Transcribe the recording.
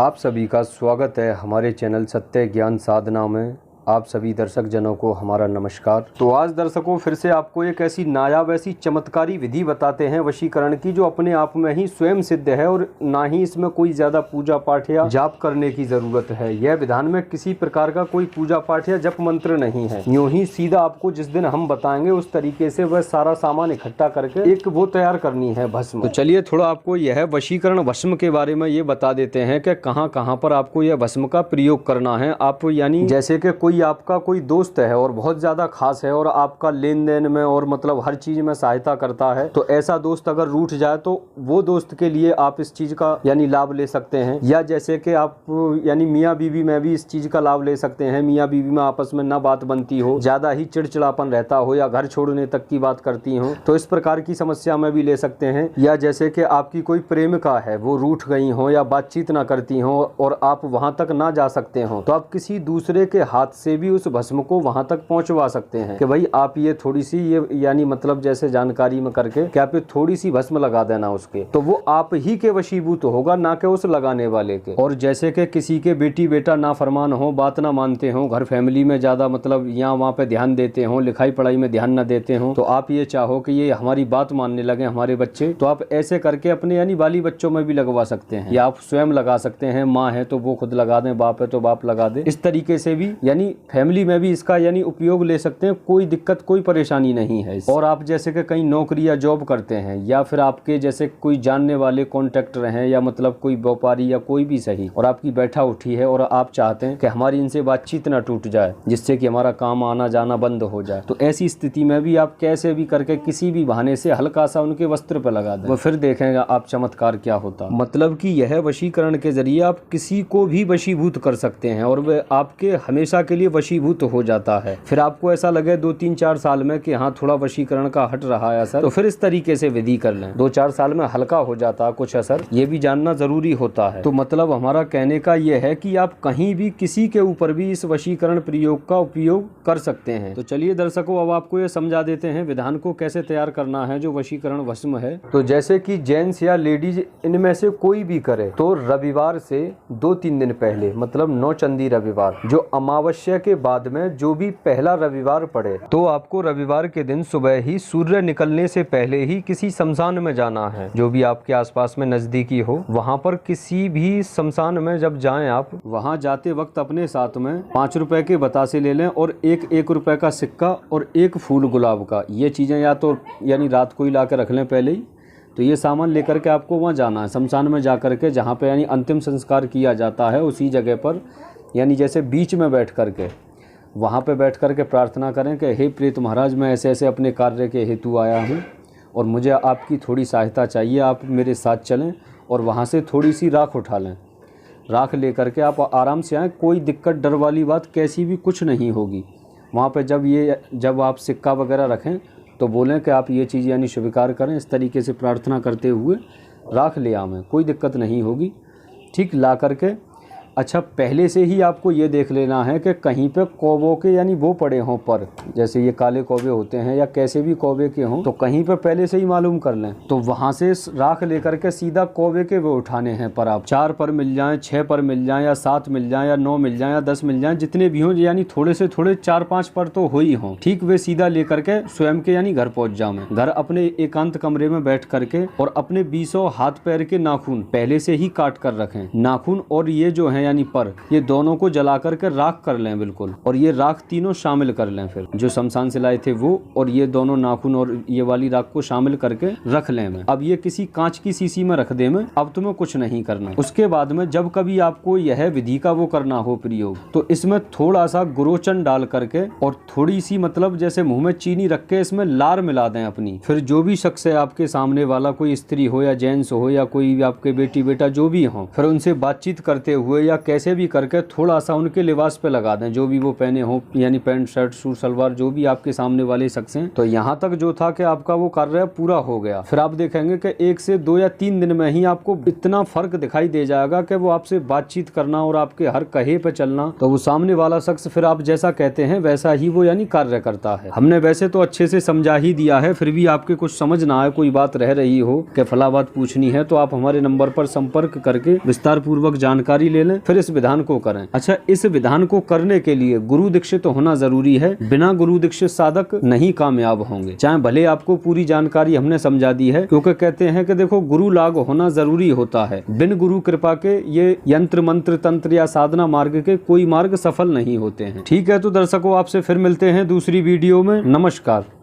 आप सभी का स्वागत है हमारे चैनल सत्य ज्ञान साधना में। आप सभी दर्शक जनों को हमारा नमस्कार। तो आज दर्शकों फिर से आपको एक ऐसी नायाब ऐसी चमत्कारी विधि बताते हैं वशीकरण की, जो अपने आप में ही स्वयं सिद्ध है और ना ही इसमें कोई ज़्यादा पूजा पाठ या जाप करने की ज़रूरत है। यह विधान में किसी प्रकार का कोई पूजा पाठ या जप मंत्र नहीं है। यूँ ही सीधा आपको जिस दिन हम बताएंगे उस तरीके से वह सारा सामान इकट्ठा करके एक वो तैयार करनी है भस्म। तो चलिए थोड़ा आपको यह वशीकरण भस्म के बारे में ये बता देते हैं कि कहाँ कहाँ पर आपको यह भस्म का प्रयोग करना है। आप यानी जैसे कि कोई आपका कोई दोस्त है और बहुत ज्यादा खास है और आपका लेन देन में और मतलब हर चीज में सहायता करता है, तो ऐसा दोस्त अगर रूठ जाए तो वो दोस्त के लिए आप इस चीज का यानी लाभ ले सकते हैं। या जैसे कि आप यानी मियाँ बीवी में भी इस चीज का लाभ ले सकते हैं। मियाँ बीवी में आपस में ना बात बनती हो, ज्यादा ही चिड़चिड़ापन रहता हो या घर छोड़ने तक की बात करती हो, तो इस प्रकार की समस्या में भी ले सकते हैं। या जैसे कि आपकी कोई प्रेमिका है, वो रूठ गई हो या बातचीत ना करती हो और आप वहां तक ना जा सकते हो, तो आप किसी दूसरे के हाथ से भी उस भस्म को वहां तक पहुंचवा सकते हैं कि भाई आप ये थोड़ी सी ये यानी मतलब जैसे जानकारी में करके कि आप ये थोड़ी सी भस्म लगा देना उसके, तो वो आप ही के वशीभूत होगा, ना कि उस लगाने वाले के। और जैसे कि किसी के बेटी बेटा ना फरमान हो, बात ना मानते हो, घर फैमिली में ज्यादा मतलब यहाँ वहाँ पे ध्यान देते हो, लिखाई पढ़ाई में ध्यान न देते हो, तो आप ये चाहो कि ये हमारी बात मानने लगे हमारे बच्चे, तो आप ऐसे करके अपने यानी बाली बच्चों में भी लगवा सकते हैं। या आप स्वयं लगा सकते हैं, माँ है तो वो खुद लगा दें, बाप है तो बाप लगा दे। इस तरीके से भी यानी फैमिली में भी इसका यानी उपयोग ले सकते हैं। कोई दिक्कत कोई परेशानी नहीं है। और आप जैसे कि कहीं नौकरी या जॉब करते हैं, या फिर आपके जैसे कोई जानने वाले कॉन्ट्रैक्टर हैं, या मतलब कोई व्यापारी या कोई भी सही, और आपकी बैठा उठी है और आप चाहते हैं कि हमारी इनसे बातचीत ना टूट जाए जिससे कि हमारा काम आना जाना बंद हो जाए, तो ऐसी स्थिति में भी आप कैसे भी करके किसी भी बहाने से हल्का सा उनके वस्त्र पर लगा दें, वो फिर देखेंगे आप चमत्कार क्या होता। मतलब कि यह वशीकरण के जरिए आप किसी को भी वशीभूत कर सकते हैं और वह आपके हमेशा के लिए वशीभूत हो जाता है। फिर आपको ऐसा लगे 2-3-4 साल में कि हाँ थोड़ा वशीकरण का हट रहा है असर, तो फिर इस तरीके से विधि कर लें। 2-4 साल में हल्का हो जाता है कुछ असर, ये भी जानना जरूरी होता है। तो मतलब हमारा कहने का यह है कि आप कहीं भी किसी के ऊपर भी इस वशीकरण प्रयोग का उपयोग कर सकते हैं। तो चलिए दर्शकों अब आपको ये समझा देते हैं विधान को कैसे तैयार करना है जो वशीकरण भस्म है। तो जैसे कि जेंट्स या लेडीज इनमें से कोई भी करे, तो रविवार से 2-3 दिन पहले मतलब 9 चंदी रविवार जो अमावस्या के बाद में जो भी पहला रविवार पड़े, तो आपको रविवार के दिन सुबह ही सूर्य निकलने से पहले ही किसी शमशान में जाना है, जो भी आपके आसपास में नजदीकी हो। वहां पर किसी भी शमशान में जब जाएं आप, वहां जाते वक्त अपने साथ में 5 रुपए के बतासे ले लें और एक रुपए का सिक्का और एक फूल गुलाब का। ये चीजें या तो यानी रात को ही ला के रख लें पहले ही, तो ये सामान लेकर के आपको वहाँ जाना है शमशान में जा करके, जहाँ पे यानी अंतिम संस्कार किया जाता है उसी जगह पर, यानी जैसे बीच में बैठ करके वहाँ पे बैठ करके प्रार्थना करें कि हे प्रेत महाराज, मैं ऐसे ऐसे अपने कार्य के हेतु आया हूँ और मुझे आपकी थोड़ी सहायता चाहिए, आप मेरे साथ चलें। और वहाँ से थोड़ी सी राख उठा लें। राख ले करके आप आराम से आएँ, कोई दिक्कत डर वाली बात कैसी भी कुछ नहीं होगी। वहाँ पे जब आप सिक्का वगैरह रखें तो बोलें कि आप ये चीज़ यानी स्वीकार करें। इस तरीके से प्रार्थना करते हुए राख ले आवें, कोई दिक्कत नहीं होगी। ठीक ला करके अच्छा पहले से ही आपको ये देख लेना है कि कहीं पे कौवों के यानी वो पड़े हों पर, जैसे ये काले कौवे होते हैं या कैसे भी कौवे के हों, तो कहीं पे पहले से ही मालूम कर लें। तो वहाँ से राख लेकर के सीधा कौवे के वो उठाने हैं पर, आप 4 पर मिल जाएं, 6 पर मिल जाएं, या 7 मिल जाएं, या 9 मिल जाएं, या 10 मिल जाएं, जितने भी हों, यानी थोड़े से थोड़े 4-5 पर तो हो ही हों। ठीक वे सीधा लेकर के स्वयं के यानी घर पहुँच जाओ। घर अपने एकांत कमरे में बैठ करके और अपने 20 हाथ पैर के नाखून पहले से ही काट कर रखें। नाखून और ये जो है यानी पर, ये दोनों को जला करके राख कर लें बिल्कुल, और ये राख तीनों शामिल कर लें। फिर जो शमशान से लाए थे वो और ये दोनों नाखून और ये वाली राख को शामिल करके रख लें में। अब ये किसी कांच की शीशी में रख दे में, अब तुम्हें कुछ नहीं करना। उसके बाद में जब कभी आपको यह विधि का वो करना हो प्रयोग, तो इसमें थोड़ा सा गुरोचन डाल करके और थोड़ी सी मतलब जैसे मुंह में चीनी रख के इसमें लार मिला दें अपनी। फिर जो भी शख्स है आपके सामने वाला, कोई स्त्री हो या जेंट्स हो या कोई आपके बेटी बेटा जो भी हो, फिर उनसे बातचीत करते हुए या या कैसे भी करके थोड़ा सा उनके लिबास पे लगा दें, जो भी वो पहने हो, यानी पैंट शर्ट सूट सलवार जो भी आपके सामने वाले शख्स हैं। तो यहाँ तक जो था कि आपका वो कार्य पूरा हो गया। फिर आप देखेंगे कि 1 से 2 या 3 दिन में ही आपको इतना फर्क दिखाई दे जाएगा कि वो आपसे बातचीत करना और आपके हर कहे पे चलना, तो वो सामने वाला शख्स फिर आप जैसा कहते हैं वैसा ही वो यानी कार्य करता है। हमने वैसे तो अच्छे से समझा ही दिया है, फिर भी आपके कुछ समझ ना आए, कोई बात रह रही हो कि फला बात पूछनी है, तो आप हमारे नंबर पर संपर्क करके विस्तार पूर्वक जानकारी ले लें, फिर इस विधान को करें। अच्छा, इस विधान को करने के लिए गुरु दीक्षित होना जरूरी है। बिना गुरु दीक्षित साधक नहीं कामयाब होंगे, चाहे भले आपको पूरी जानकारी हमने समझा दी है, क्योंकि कहते हैं कि देखो गुरु लाग होना जरूरी होता है। बिन गुरु कृपा के ये यंत्र मंत्र तंत्र या साधना मार्ग के कोई मार्ग सफल नहीं होते हैं। ठीक है, तो दर्शकों आपसे फिर मिलते हैं दूसरी वीडियो में। नमस्कार।